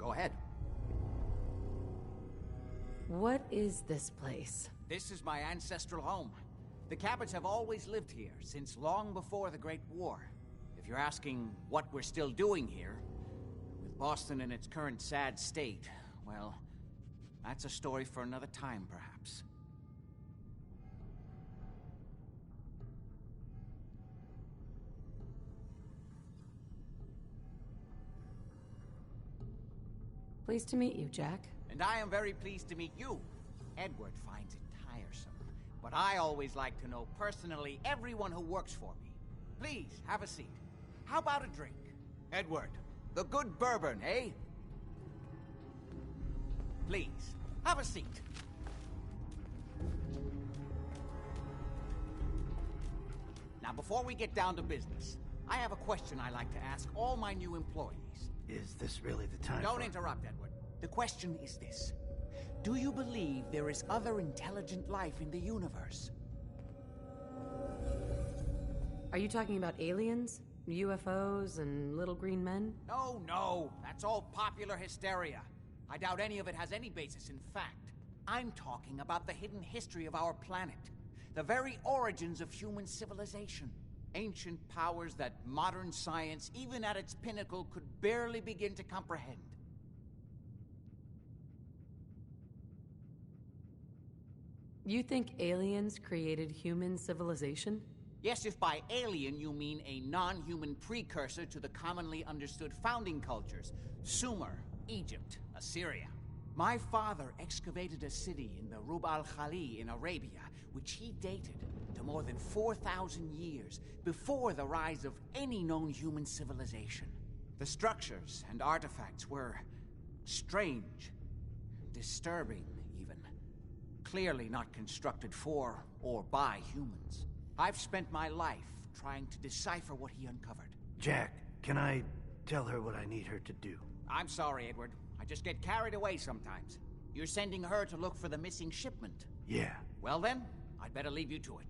Go ahead. What is this place? This is my ancestral home. The Cabots have always lived here, since long before the Great War. If you're asking what we're still doing here, with Boston in its current sad state, well, that's a story for another time, perhaps. Pleased to meet you, Jack. And I am very pleased to meet you. Edward finds it tiresome, but I always like to know personally everyone who works for me. Please, have a seat. How about a drink? Edward, the good bourbon, eh? Please, have a seat. Now, before we get down to business, I have a question I like to ask all my new employees. Is this really the time? Don't interrupt, Edward. The question is this. Do you believe there is other intelligent life in the universe? Are you talking about aliens? UFOs and little green men? No, that's all popular hysteria. I doubt any of it has any basis in fact. I'm talking about the hidden history of our planet. The very origins of human civilization. Ancient powers that modern science, even at its pinnacle, could barely begin to comprehend. You think aliens created human civilization? Yes, if by alien you mean a non-human precursor to the commonly understood founding cultures. Sumer, Egypt, Assyria. My father excavated a city in the Rub al-Khali in Arabia, which he dated to more than 4,000 years before the rise of any known human civilization. The structures and artifacts were strange, disturbing even. Clearly not constructed for or by humans. I've spent my life trying to decipher what he uncovered. Jack, can I tell her what I need her to do? I'm sorry, Edward. I just get carried away sometimes. You're sending her to look for the missing shipment? Yeah. Well then, I'd better leave you to it.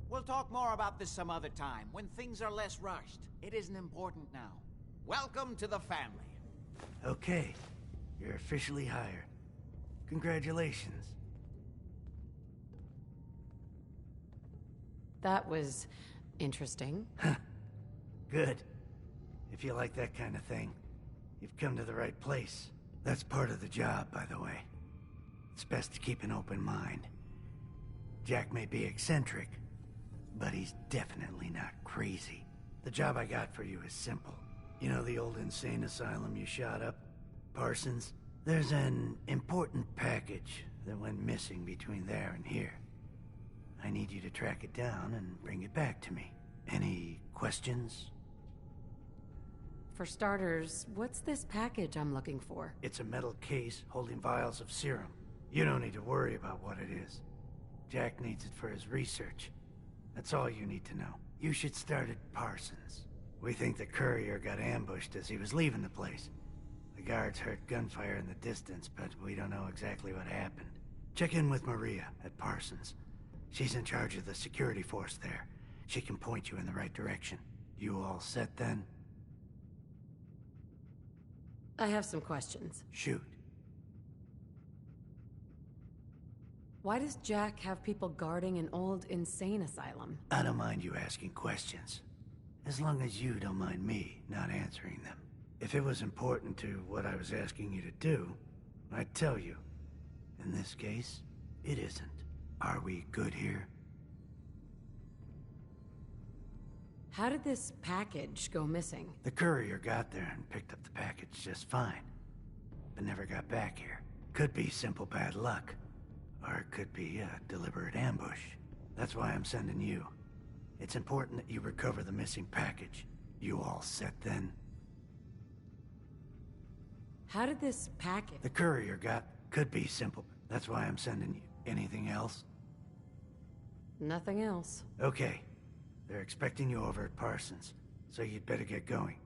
We'll talk more about this some other time, when things are less rushed. It isn't important now. Welcome to the family. Okay. You're officially hired. Congratulations. That was interesting. Good. If you like that kind of thing, you've come to the right place. That's part of the job, by the way. It's best to keep an open mind. Jack may be eccentric, but he's definitely not crazy. The job I got for you is simple. You know the old insane asylum you shot up? Parsons? There's an important package that went missing between there and here. I need you to track it down and bring it back to me. Any questions? For starters, what's this package I'm looking for? It's a metal case holding vials of serum. You don't need to worry about what it is. Jack needs it for his research. That's all you need to know. You should start at Parsons. We think the courier got ambushed as he was leaving the place. The guards heard gunfire in the distance, but we don't know exactly what happened. Check in with Maria at Parsons. She's in charge of the security force there. She can point you in the right direction. You all set then? I have some questions. Shoot. Why does Jack have people guarding an old insane asylum? I don't mind you asking questions. As long as you don't mind me not answering them. If it was important to what I was asking you to do, I'd tell you. In this case, it isn't. Are we good here? How did this package go missing? The courier got there and picked up the package just fine, but never got back here. Could be simple bad luck, or it could be a deliberate ambush. That's why I'm sending you. It's important that you recover the missing package. You all set then? How did this package... The courier got... Could be simple. That's why I'm sending you. Anything else? Nothing else. Okay. They're expecting you over at Parsons, so you'd better get going.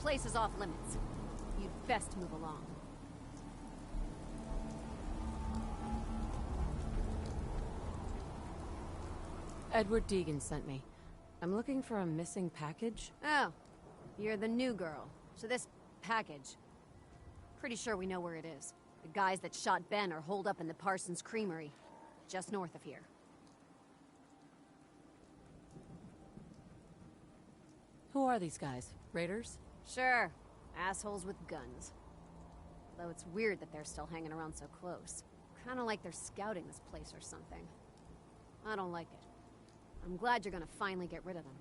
place is off limits. You'd best move along. Edward Deegan sent me. I'm looking for a missing package. Oh, you're the new girl. So this package... Pretty sure we know where it is. The guys that shot Ben are holed up in the Parsons Creamery, just north of here. Who are these guys? Raiders? Sure. Assholes with guns. Though it's weird that they're still hanging around so close. Kinda like they're scouting this place or something. I don't like it. I'm glad you're gonna finally get rid of them.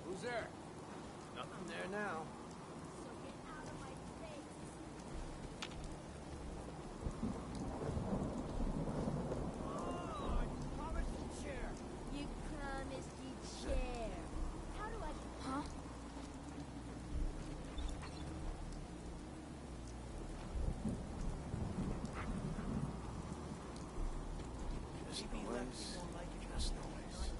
Who's there? Nothing there now. You promised you'd share. How do I... Huh? Just noise. Just noise.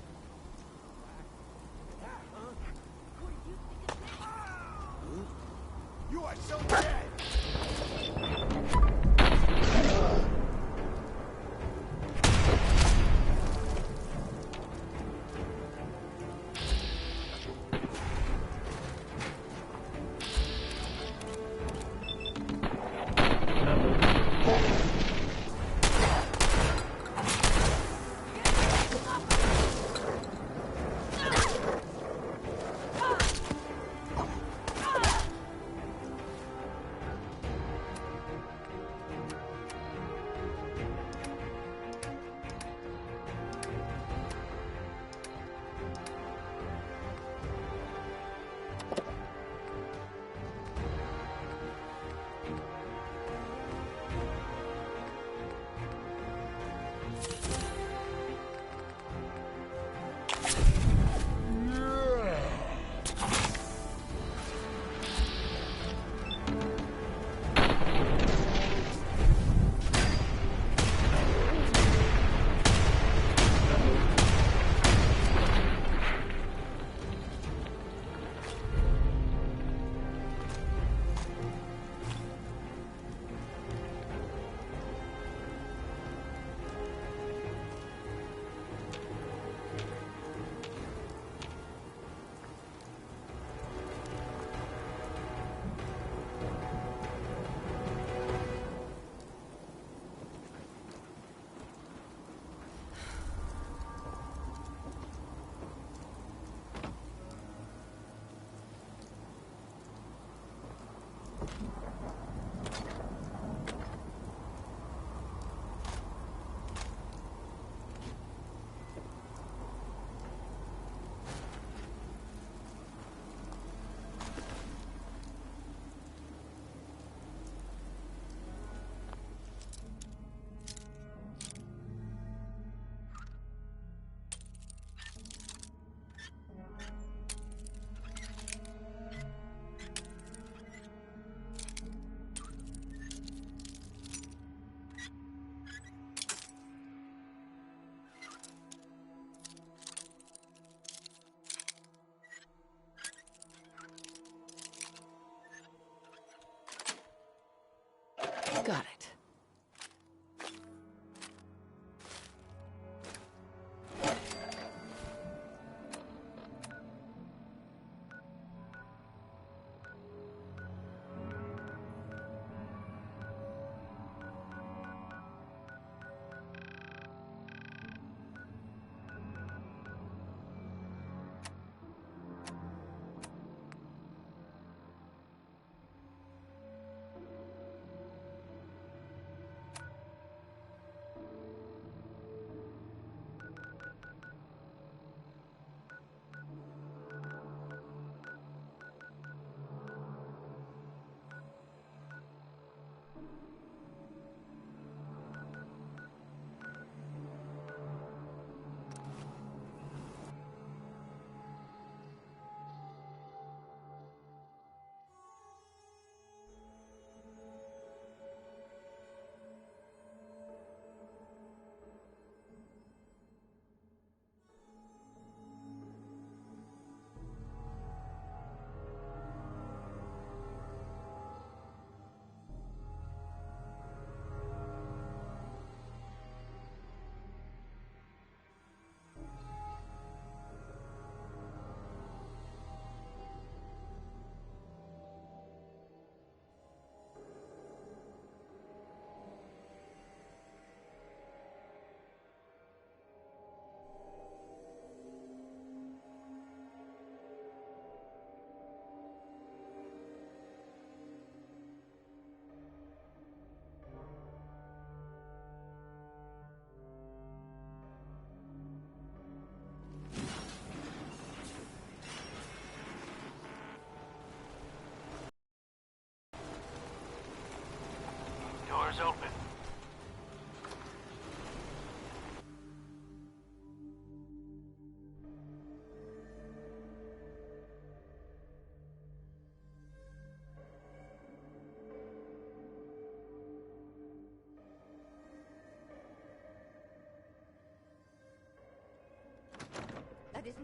You are so dead!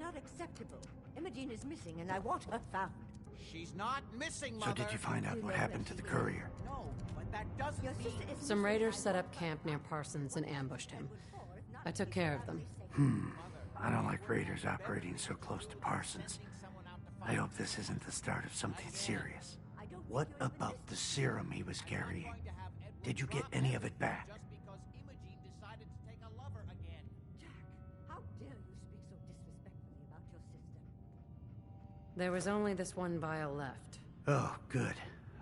not acceptable. Imogene is missing, and I want her found. She's not missing, Mother. So did you find out what happened to the courier? No, but that doesn't Your mean... sister is Some missing, raiders I set want up her camp near found. Parsons and ambushed him. If not, I took care of them. I don't like raiders operating so close to Parsons. I hope this isn't the start of something serious. What about the serum he was carrying? Did you get any of it back? Just because Imogene decided to take a lover again. Jack, how dare you speak so disrespectfully about your sister? There was only this one vial left. Oh, good.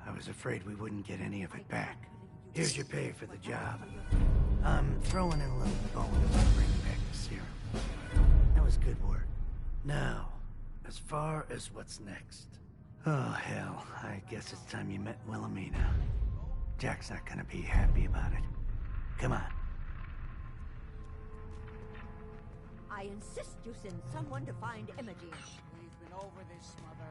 I was afraid we wouldn't get any of it back. Here's your pay for the job. I'm throwing in a little bonus to bring back the serum. That was good work. Now, as far as what's next. Oh, hell. I guess it's time you met Wilhelmina. Jack's not gonna be happy about it. Come on. I insist you send someone to find Imogene. We've been over this, Mother.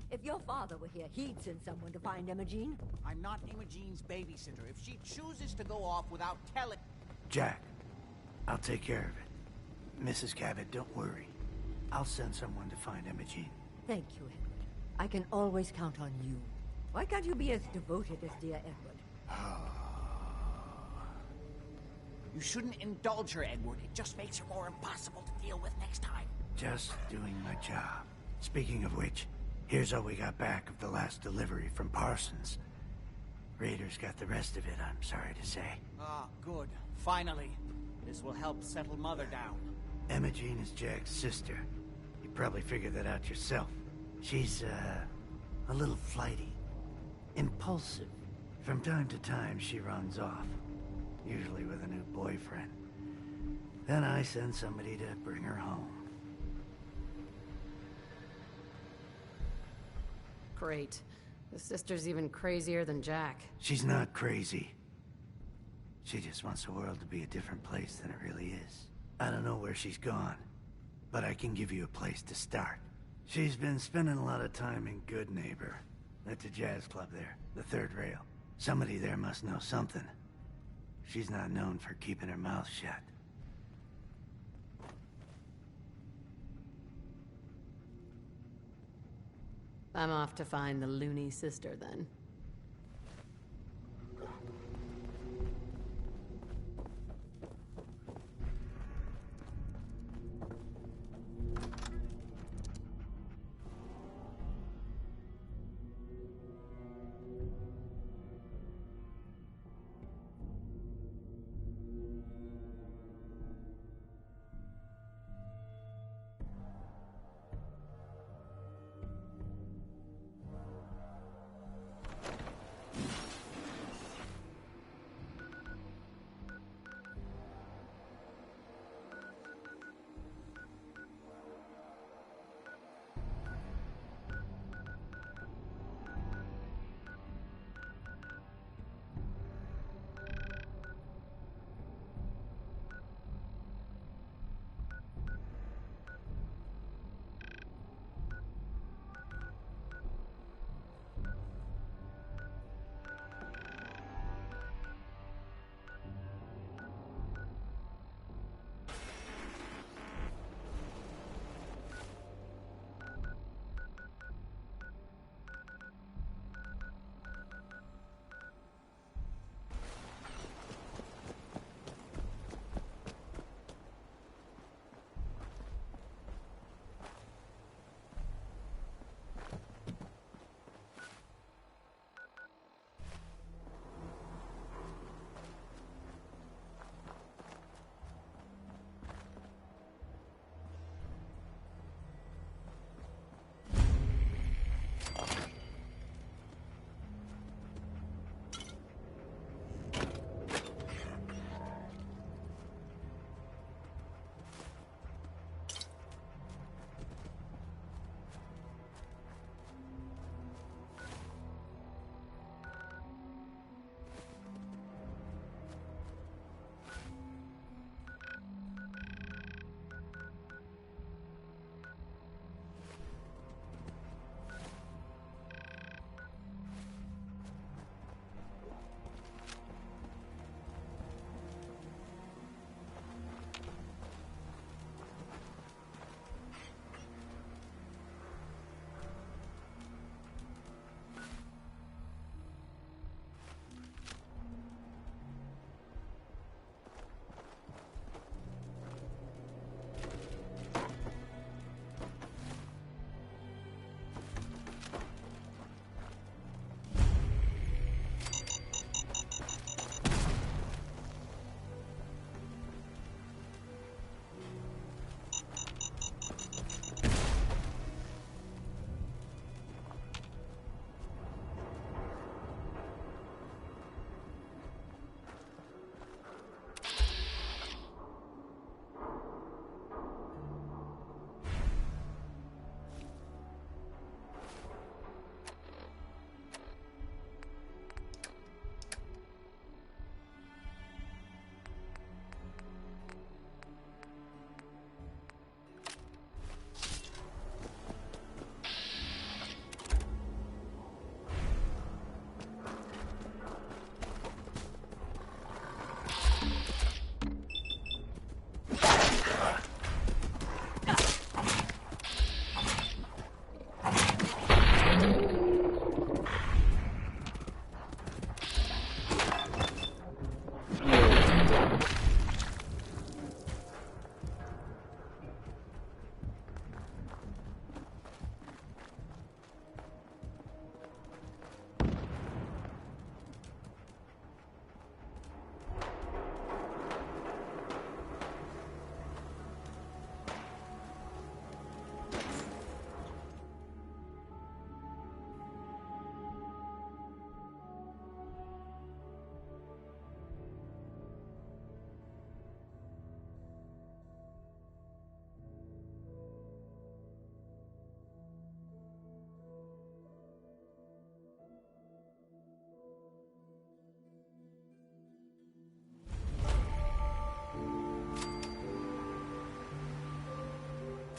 If your father were here, he'd send someone to find Imogene. I'm not Imogene's babysitter. If she chooses to go off without telling... Jack, I'll take care of it. Mrs. Cabot, don't worry. I'll send someone to find Imogene. Thank you, Edward. I can always count on you. Why can't you be as devoted as dear Edward? You shouldn't indulge her, Edward. It just makes her more impossible to deal with next time. Just doing my job. Speaking of which, here's all we got back of the last delivery from Parsons. Raiders got the rest of it, I'm sorry to say. Ah, good. Finally. This will help settle Mother down. Imogene is Jack's sister. You probably figured that out yourself. She's, a little flighty. Impulsive. From time to time, she runs off. Usually with a new boyfriend. Then I send somebody to bring her home. Great. The sister's even crazier than Jack. She's not crazy. She just wants the world to be a different place than it really is. I don't know where she's gone, but I can give you a place to start. She's been spending a lot of time in Good Neighbor. That's a jazz club there, the third rail. Somebody there must know something. She's not known for keeping her mouth shut. I'm off to find the loony sister, then.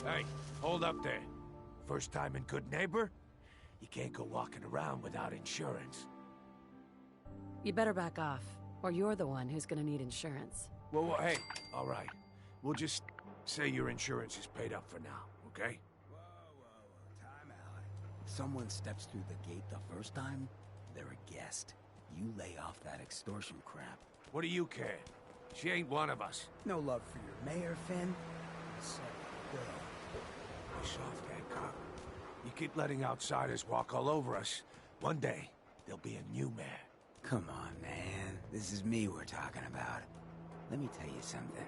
Hey, hold up there. First time in Good Neighbor? You can't go walking around without insurance. You better back off, or you're the one who's gonna need insurance. Well, hey, all right. We'll just say your insurance is paid up for now, okay? Time out. If someone steps through the gate the first time, they're a guest. You lay off that extortion crap. What do you care? She ain't one of us. No love for your mayor, Finn? So, good. Be soft, Hancock. You keep letting outsiders walk all over us. One day, there'll be a new mayor. Come on, man. This is me we're talking about. Let me tell you something.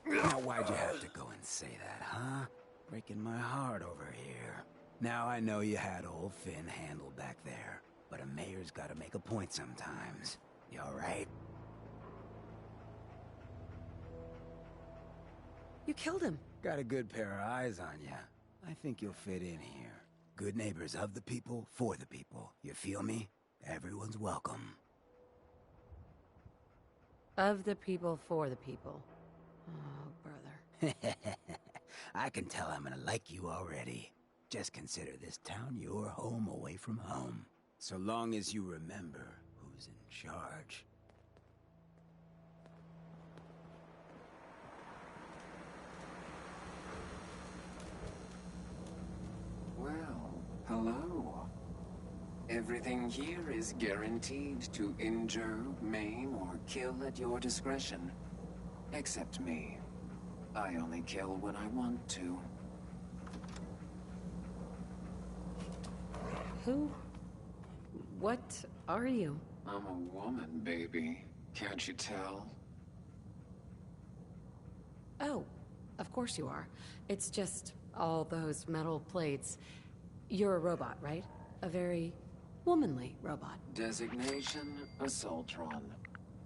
Now, why'd you have to go and say that, huh? Breaking my heart over here. Now I know you had old Finn handled back there, but a mayor's gotta make a point sometimes. You alright? You killed him. Got a good pair of eyes on ya. I think you'll fit in here. Good neighbors of the people, for the people. You feel me? Everyone's welcome. Of the people, for the people. Oh, brother. I can tell I'm gonna like you already. Just consider this town your home away from home. So long as you remember who's in charge. Well, hello. Everything here is guaranteed to injure, maim, or kill at your discretion. Except me. I only kill when I want to. Who? What are you? I'm a woman, baby. Can't you tell? Oh, of course you are. It's just all those metal plates. You're a robot, right? A very womanly robot. Designation, Assaultron.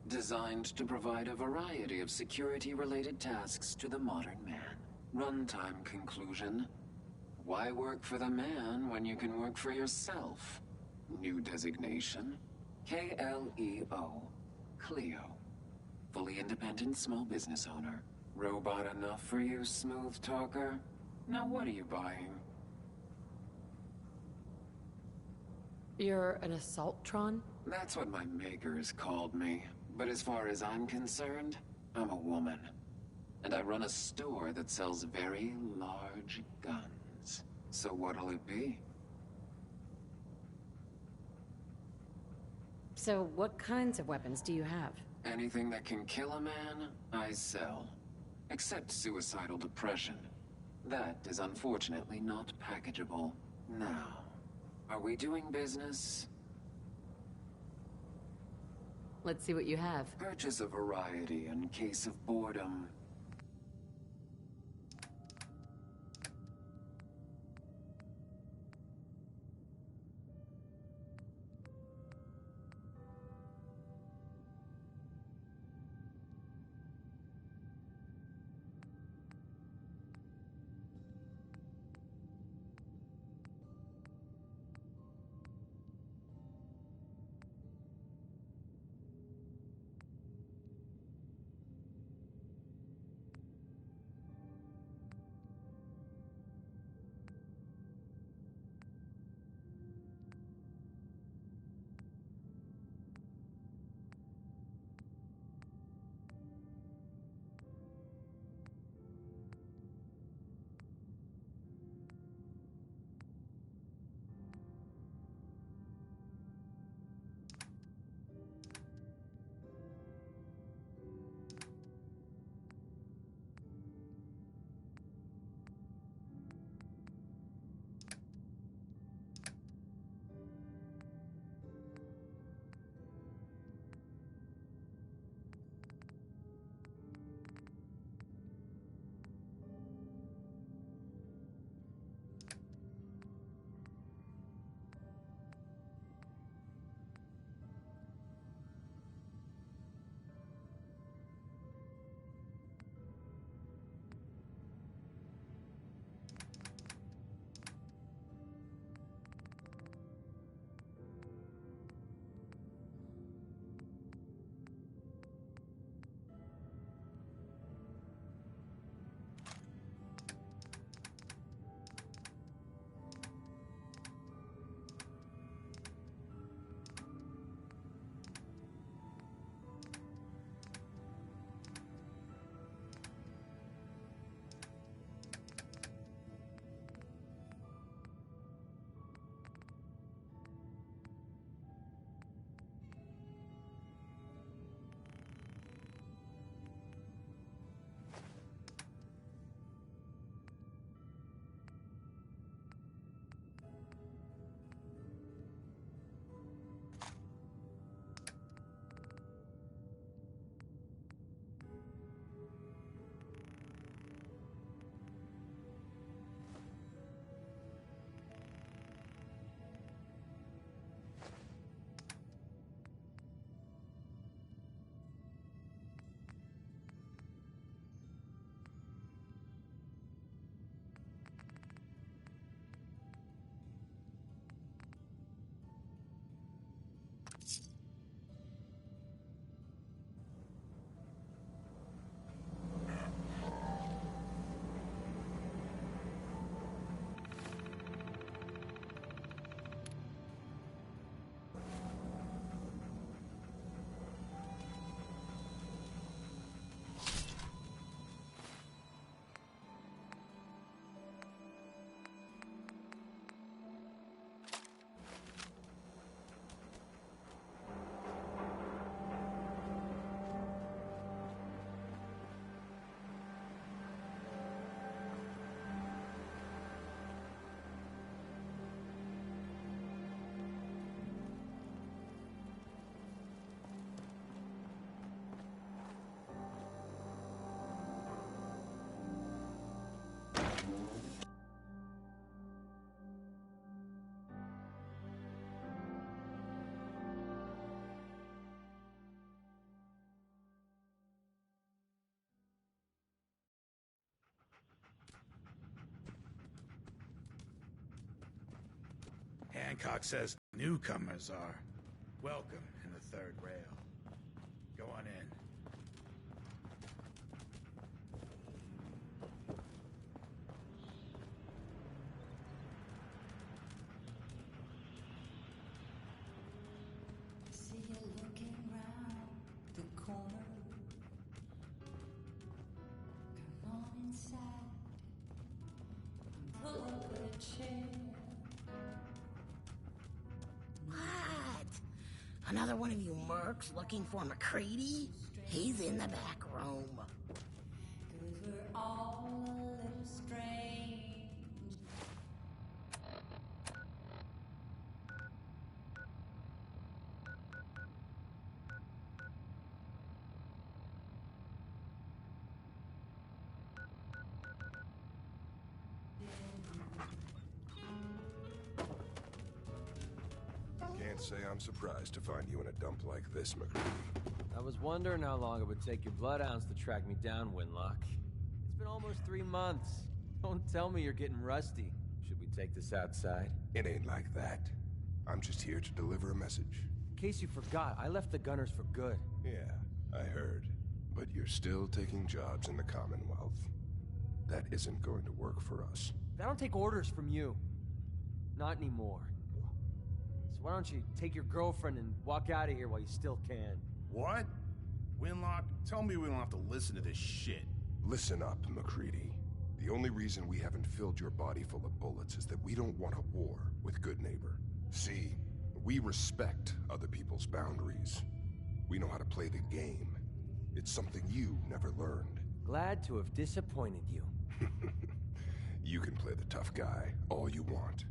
Designed to provide a variety of security-related tasks to the modern man. Runtime conclusion. Why work for the man when you can work for yourself? New designation. KLEO. Cleo. Fully independent small business owner. Robot enough for you, smooth talker? Now what are you buying? You're an Assaultron? That's what my makers called me. But as far as I'm concerned, I'm a woman. And I run a store that sells very large guns. So what'll it be? So what kinds of weapons do you have? Anything that can kill a man, I sell. Except suicidal depression. That is unfortunately not packageable. Now, are we doing business? Let's see what you have. Purchase a variety in case of boredom. Hancock says newcomers are welcome in the third rail. Go on in. See you looking round the corner. Come on inside and pull up a chair. What? Another one of you mercs looking for McCready? He's in the back room. 'Cause we're all a little strange. Can't say I'm surprised to find you in a dump like this, McCready. I was wondering how long it would take your bloodhounds to track me down, Winlock. It's been almost 3 months. Don't tell me you're getting rusty. Should we take this outside? It ain't like that. I'm just here to deliver a message. In case you forgot, I left the Gunners for good. Yeah, I heard. But you're still taking jobs in the Commonwealth. That isn't going to work for us. I don't take orders from you. Not anymore. So why don't you take your girlfriend and walk out of here while you still can? What? Winlock, tell me we don't have to listen to this shit. Listen up, McCready. The only reason we haven't filled your body full of bullets is that we don't want a war with Good Neighbor. See, we respect other people's boundaries. We know how to play the game. It's something you never learned. Glad to have disappointed you. You can play the tough guy all you want.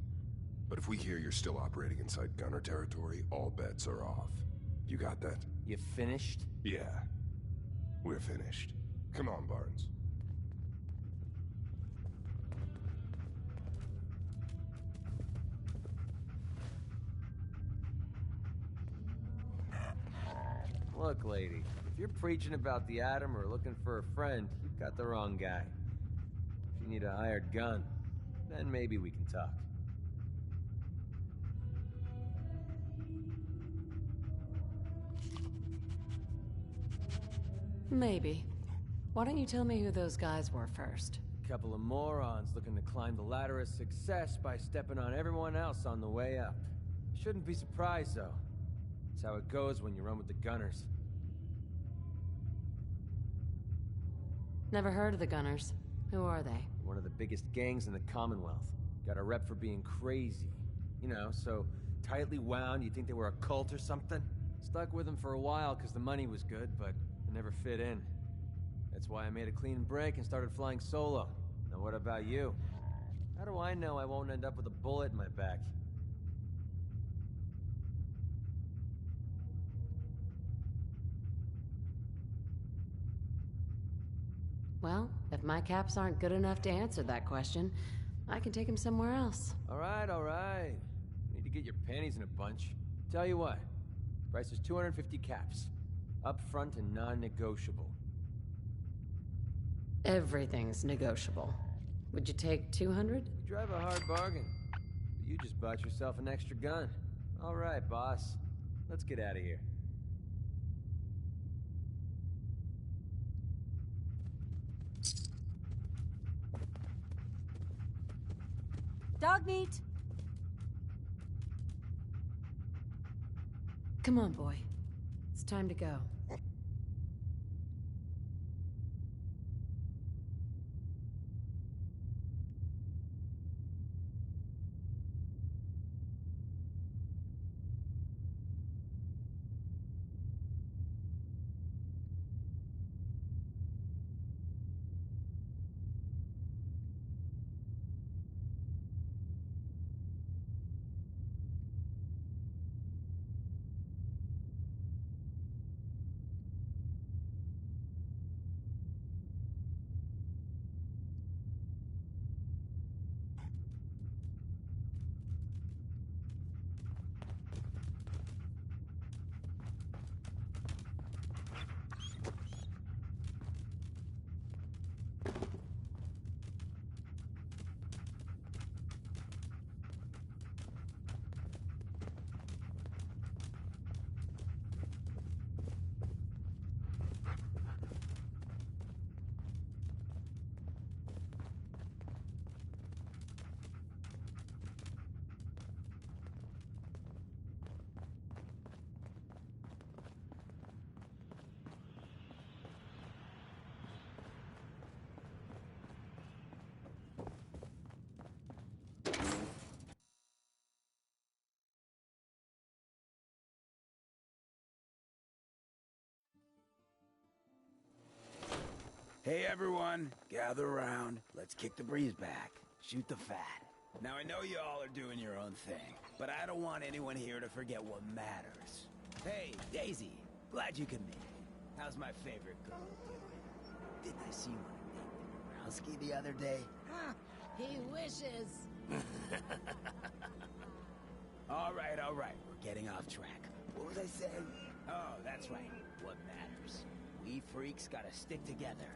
But if we hear you're still operating inside Gunner territory, all bets are off. You got that? You finished? Yeah. We're finished. Come on, Barnes. Look, lady, if you're preaching about the atom or looking for a friend, you've got the wrong guy. If you need a hired gun, then maybe we can talk. Maybe. Why don't you tell me who those guys were first? A couple of morons looking to climb the ladder of success by stepping on everyone else on the way up. Shouldn't be surprised, though. That's how it goes when you run with the Gunners. Never heard of the Gunners. Who are they? One of the biggest gangs in the Commonwealth. Got a rep for being crazy. You know, so tightly wound you'd think they were a cult or something. Stuck with them for a while because the money was good, but it never fit in. That's why I made a clean break and started flying solo. Now what about you? How do I know I won't end up with a bullet in my back? Well, if my caps aren't good enough to answer that question, I can take him somewhere else. All right, all right. Need to get your panties in a bunch. Tell you what, price is 250 caps. Up front and non-negotiable. Everything's negotiable. Would you take 200? You drive a hard bargain. But you just bought yourself an extra gun. All right, boss. Let's get out of here. Dog meat! Come on, boy. It's time to go. Hey everyone, gather around. Let's kick the breeze back. Shoot the fat. Now I know you all are doing your own thing, but I don't want anyone here to forget what matters. Hey, Daisy, glad you could make it. How's my favorite girl doing? Didn't I see you on a date with Browski the other day? He wishes. All right, we're getting off track. What was I saying? Oh, that's right, what matters. We freaks gotta stick together.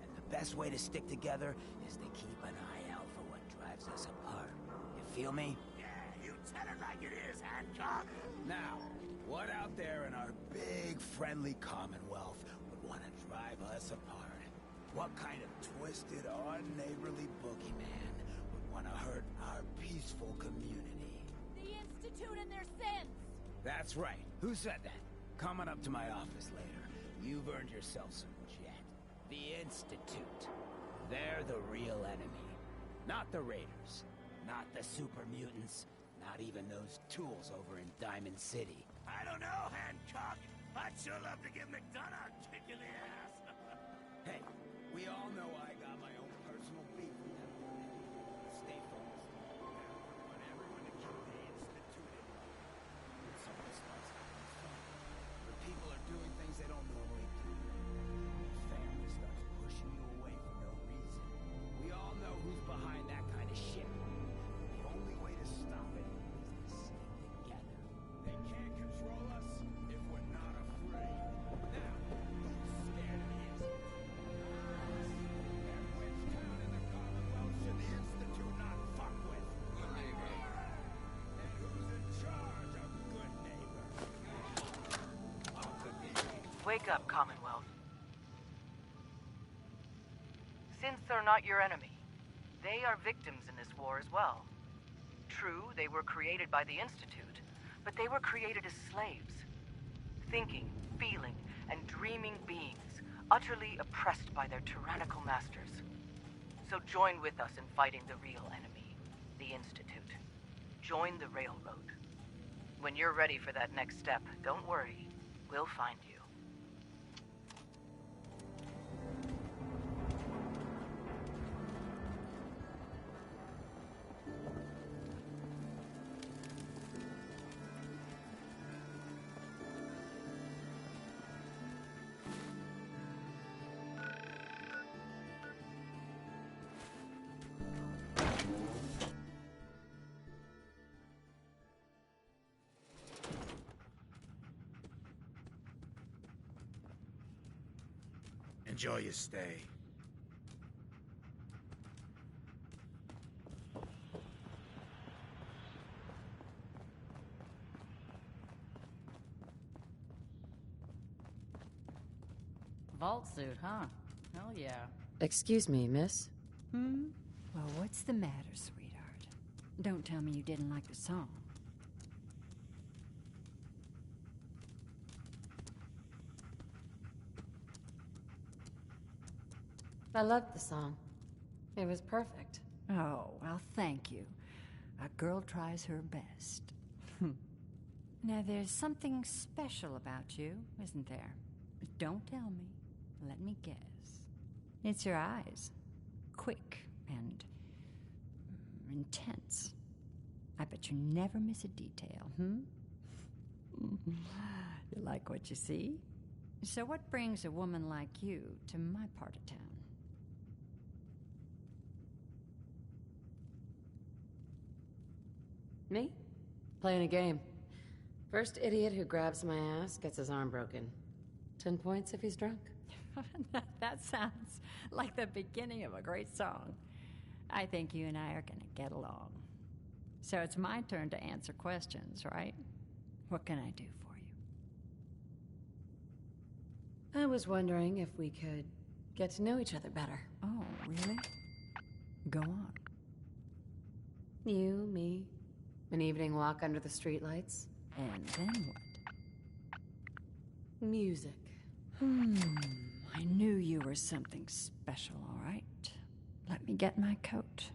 And the best way to stick together is to keep an eye out for what drives us apart. You feel me? Yeah, you tell it like it is, Hancock. Now, what out there in our big, friendly Commonwealth would want to drive us apart? What kind of twisted, unneighborly boogeyman would want to hurt our peaceful community? The Institute and their sins! That's right. Who said that? Coming up to my office later. You've earned yourself some jet. The Institute. They're the real enemy. Not the Raiders. Not the super mutants. Not even those tools over in Diamond City. I don't know, Hancock. I'd sure love to give McDonough a kick in the ass. Hey, we all know I got my own personal beef with them. Stay focused. I want everyone to keep the Institute in mind. When someone starts having fun, when people are doing things they don't normally do, when family starts pushing you away for no reason, we all know who's behind that kind of shit. The only way to stop it is to stick together. They can't control us if we're not afraid. Now, who's scared of the Institute? And which town in the Commonwealth should the Institute not fuck with? Good neighbor. And who's in charge of good neighbor? Wake up, Commonwealth. Synths are not your enemy. They are victims in this war as well. True, they were created by the Institute, but they were created as slaves. Thinking, feeling, and dreaming beings, utterly oppressed by their tyrannical masters. So join with us in fighting the real enemy, the Institute. Join the Railroad. When you're ready for that next step, don't worry. We'll find you. Enjoy your stay. Vault suit, huh? Hell yeah. Excuse me, miss? Well, what's the matter, sweetheart? Don't tell me you didn't like the song. I loved the song. It was perfect. Oh, well, thank you. A girl tries her best. Now, there's something special about you, isn't there? Don't tell me. Let me guess. It's your eyes. Quick and intense. I bet you never miss a detail, You like what you see? So what brings a woman like you to my part of town? Me? Playing a game. First idiot who grabs my ass gets his arm broken. 10 points if he's drunk. That sounds like the beginning of a great song. I think you and I are gonna get along. So it's my turn to answer questions, right? What can I do for you? I was wondering if we could get to know each other better. Oh, really? Go on. You, me, an evening walk under the streetlights. And then what? Music. I knew you were something special, all right. Let me get my coat.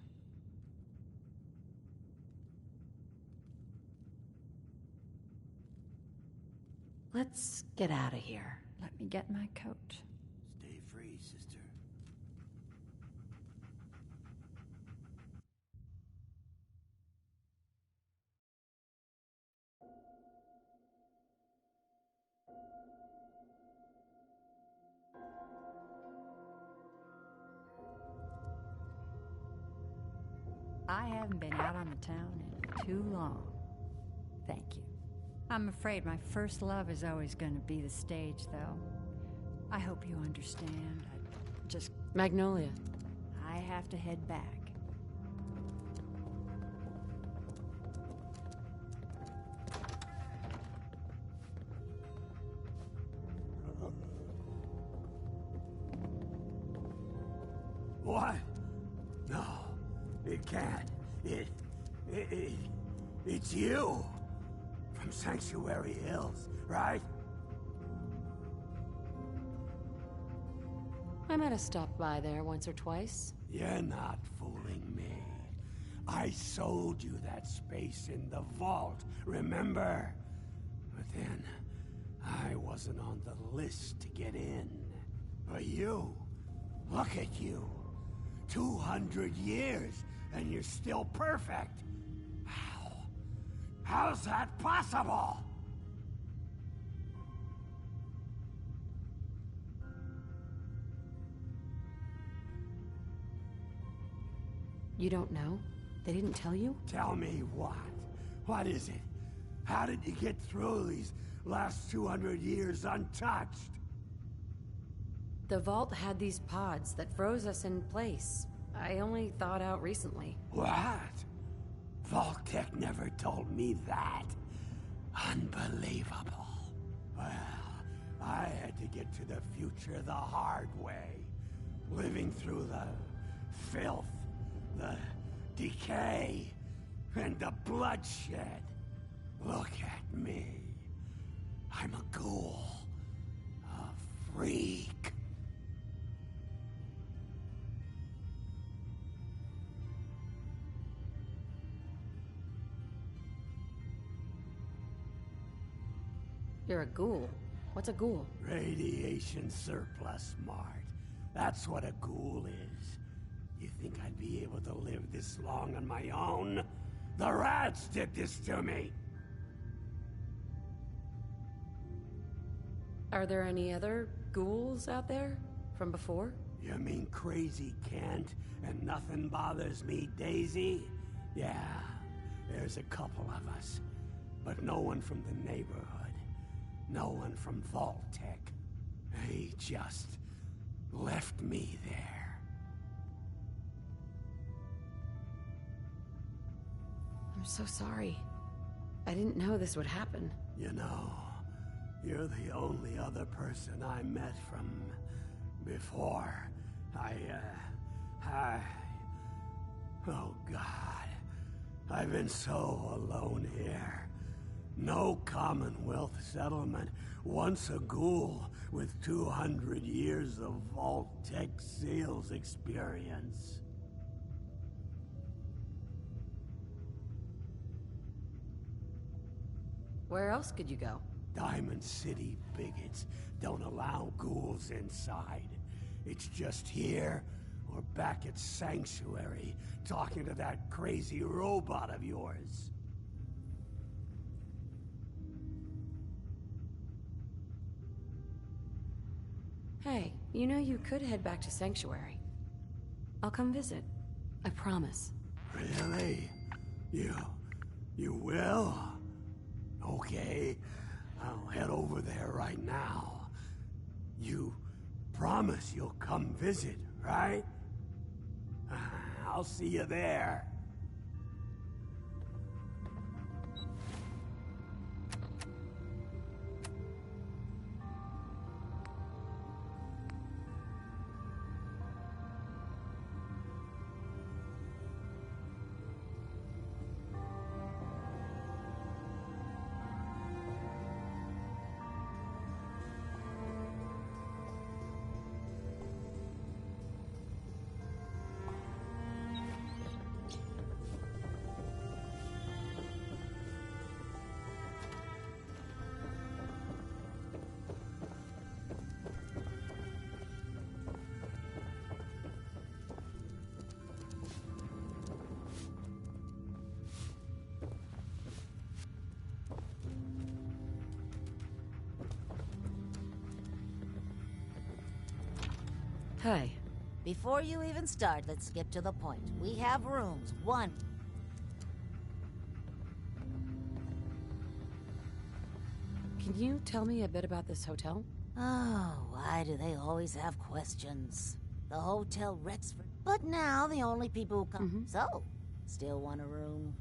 Let's get out of here. Let me get my coat. Stay free, sister. I haven't been out on the town in too long. Thank you. I'm afraid my first love is always going to be the stage, though. I hope you understand. I just... Magnolia. I have to head back. What? No, it can't. It's you. From Sanctuary Hills, right? I might have stopped by there once or twice. You're not fooling me. I sold you that space in the vault, remember? But then, I wasn't on the list to get in. But you, look at you. 200 years, and you're still perfect. How? How's that possible? You don't know? They didn't tell you? Tell me what? What is it? How did you get through these last 200 years untouched? The vault had these pods that froze us in place. I only thawed out recently. What? Vault-Tec never told me that. Unbelievable. Well, I had to get to the future the hard way. Living through the filth, the decay, and the bloodshed. Look at me. I'm a ghoul. A freak. You're a ghoul. What's a ghoul? Radiation surplus, Mart. That's what a ghoul is. You think I'd be able to live this long on my own? The rats did this to me! Are there any other ghouls out there? From before? You mean crazy Kent and nothing bothers me, Daisy? Yeah, there's a couple of us. But no one from the neighborhood. No one from Vault-Tec. They just left me there. I'm so sorry. I didn't know this would happen. You know, you're the only other person I met from before. Oh God. I've been so alone here. No Commonwealth settlement, once a ghoul with 200 years of Vault-Tec sales experience. Where else could you go? Diamond City bigots don't allow ghouls inside. It's just here or back at Sanctuary, talking to that crazy robot of yours. Hey, you know you could head back to Sanctuary. I'll come visit. I promise. Really? You will? Okay, I'll head over there right now. You promise you'll come visit, right? I'll see you there. Hi. Before you even start, let's skip to the point. We have rooms. One. Can you tell me a bit about this hotel? Oh, why do they always have questions? The Hotel Rexford. But now the only people who come. So, still want a room?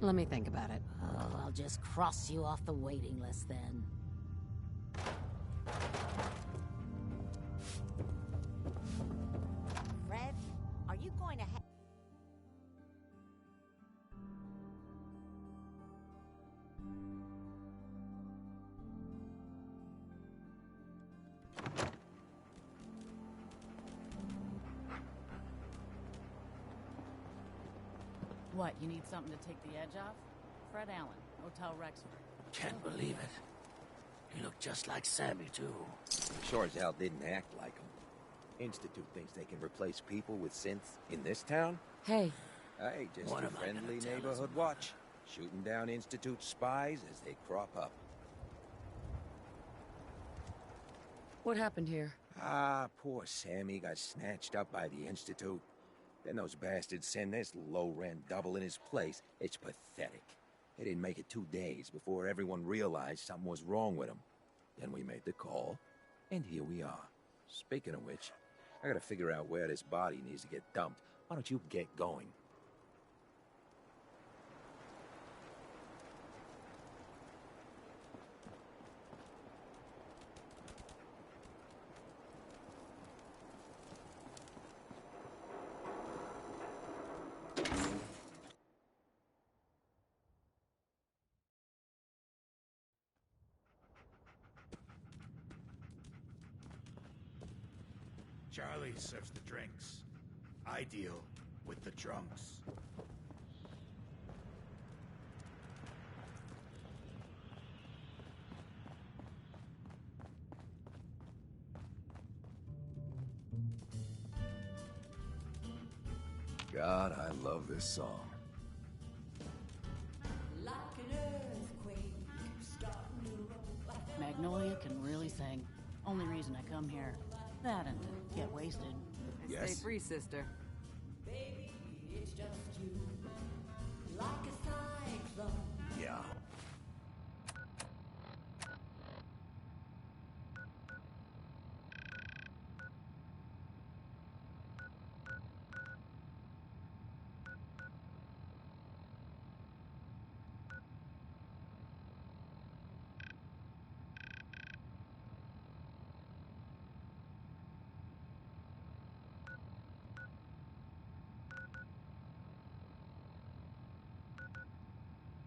Let me think about it. Oh, I'll just cross you off the waiting list then. Fred, are you going to What, you need something to take the edge off? Fred Allen, Hotel Rexford. Can't believe it. He looked just like Sammy, too. Sure as hell didn't act like him. Institute thinks they can replace people with synths in this town? Hey. Hey, just What a am I gonna friendly tell his neighborhood watch. Shooting down Institute spies as they crop up. What happened here? Ah, poor Sammy got snatched up by the Institute. Then those bastards send this low-rent double in his place. It's pathetic. They didn't make it 2 days before everyone realized something was wrong with him. Then we made the call, and here we are. Speaking of which, I gotta figure out where this body needs to get dumped. Why don't you get going? Charlie serves the drinks. I deal with the drunks. God, I love this song. Magnolia can really sing. Only reason I come here. That and to get wasted. Stay free, sister. Baby, it's just you. Like a cyclone. Yeah.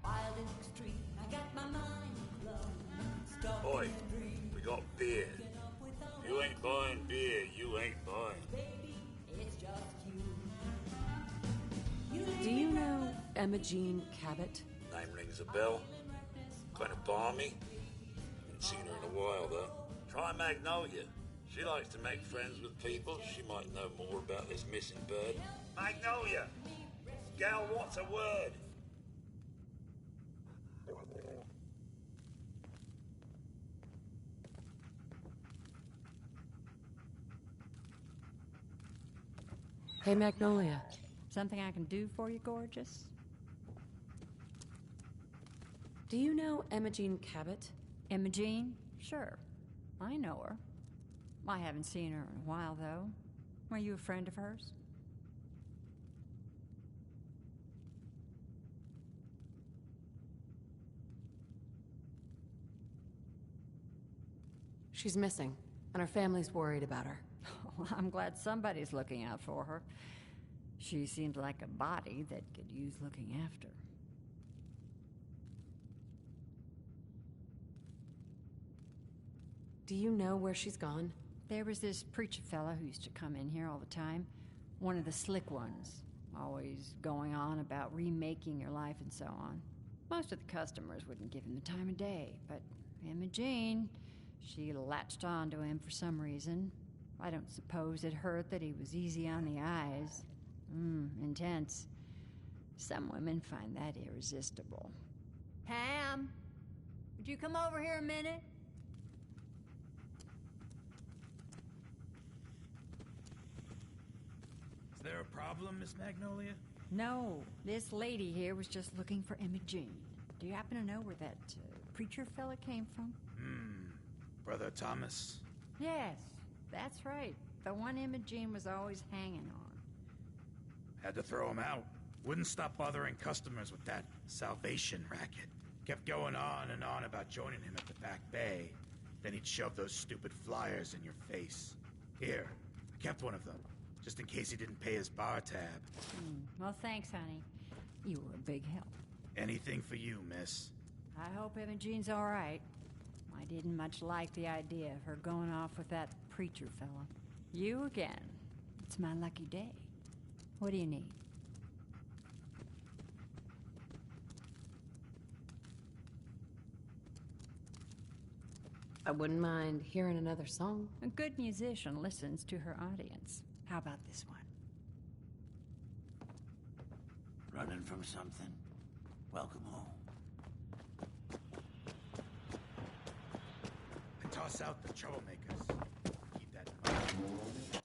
Wild and extreme, I got my mind blown. Boy, we got beer. If you ain't buying beer, you ain't buying. It's just Do you know Emma Jean Cabot? Name rings a bell. Kind of balmy. Haven't seen her in a while, though. Try Magnolia. She likes to make friends with people. She might know more about this missing bird. Magnolia! Gal, what's a word? Hey, Magnolia. Something I can do for you, gorgeous? Do you know Emma Jean Cabot? Emma Jean? Sure. I know her. I haven't seen her in a while, though. Were you a friend of hers? She's missing, and her family's worried about her. Well, I'm glad somebody's looking out for her. She seemed like a body that could use looking after. Do you know where she's gone? There was this preacher fella who used to come in here all the time. One of the slick ones. Always going on about remaking your life and so on. Most of the customers wouldn't give him the time of day, but Emma Jean, she latched on to him for some reason. I don't suppose it hurt that he was easy on the eyes. Intense. Some women find that irresistible. Pam, would you come over here a minute? there a problem, Miss Magnolia? No, this lady here was just looking for Imogene. Do you happen to know where that preacher fella came from? Brother Thomas? Yes, that's right. The one Imogene was always hanging on. Had to throw him out. Wouldn't stop bothering customers with that salvation racket. Kept going on and on about joining him at the back bay. Then he'd shove those stupid flyers in your face. Here, I kept one of them, just in case he didn't pay his bar tab. Well, thanks, honey. You were a big help. Anything for you, miss. I hope Imogene's all right. I didn't much like the idea of her going off with that preacher fella. You again. It's my lucky day. What do you need? I wouldn't mind hearing another song. A good musician listens to her audience. How about this one? Running from something? Welcome home. I toss out the troublemakers. Keep that in mind.